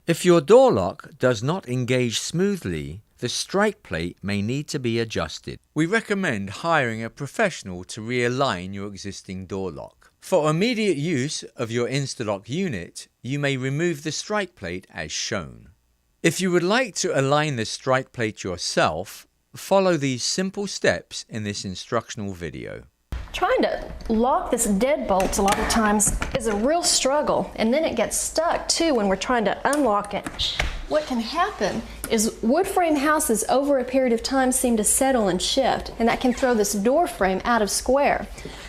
If your door lock does not engage smoothly, the strike plate may need to be adjusted. We recommend hiring a professional to realign your existing door lock. For immediate use of your Instalock unit, you may remove the strike plate as shown. If you would like to align the strike plate yourself, follow these simple steps in this instructional video. Trying to lock this deadbolt a lot of times is a real struggle, and then it gets stuck too when we're trying to unlock it. What can happen is wood frame houses over a period of time seem to settle and shift, and that can throw this door frame out of square.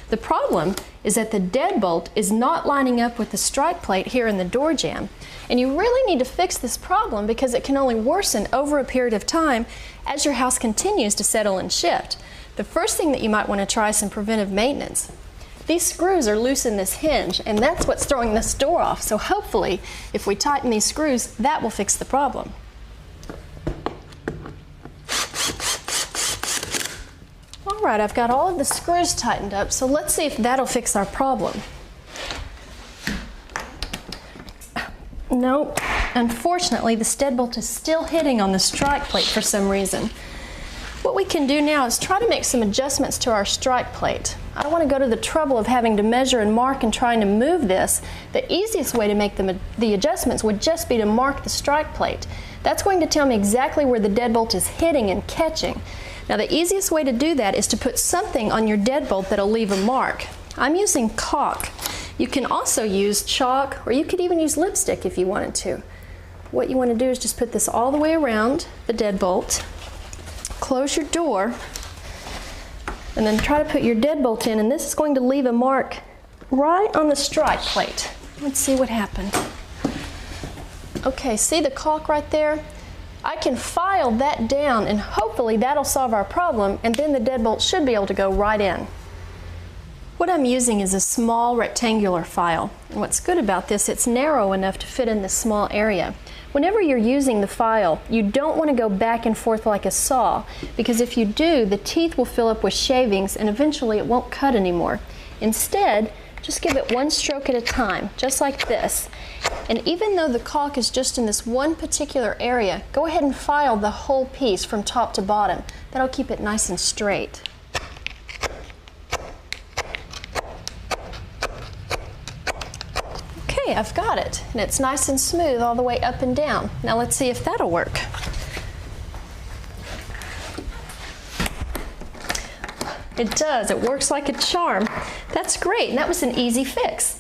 The problem is that the deadbolt is not lining up with the strike plate here in the door jamb, and you really need to fix this problem because it can only worsen over a period of time as your house continues to settle and shift. The first thing that you might want to try is some preventive maintenance. These screws are loose in this hinge, and that's what's throwing this door off, so hopefully if we tighten these screws, that will fix the problem. Alright, I've got all of the screws tightened up, so let's see if that'll fix our problem. Nope, unfortunately this deadbolt is still hitting on the strike plate for some reason. What we can do now is try to make some adjustments to our strike plate. I don't want to go to the trouble of having to measure and mark and trying to move this. The easiest way to make the adjustments would just be to mark the strike plate. That's going to tell me exactly where the deadbolt is hitting and catching. Now the easiest way to do that is to put something on your deadbolt that'll leave a mark. I'm using caulk. You can also use chalk, or you could even use lipstick if you wanted to. What you want to do is just put this all the way around the deadbolt. Close your door, and then try to put your deadbolt in, and this is going to leave a mark right on the strike plate. Let's see what happened. Okay, see the caulk right there? I can file that down, and hopefully that'll solve our problem, and then the deadbolt should be able to go right in. What I'm using is a small rectangular file, and what's good about this, it's narrow enough to fit in this small area. Whenever you're using the file, you don't want to go back and forth like a saw, because if you do, the teeth will fill up with shavings and eventually it won't cut anymore. Instead, just give it one stroke at a time, just like this. And even though the caulk is just in this one particular area, go ahead and file the whole piece from top to bottom. That'll keep it nice and straight. Okay, I've got it, and it's nice and smooth all the way up and down. Now let's see if that'll work. It does. It works like a charm. That's great, and that was an easy fix.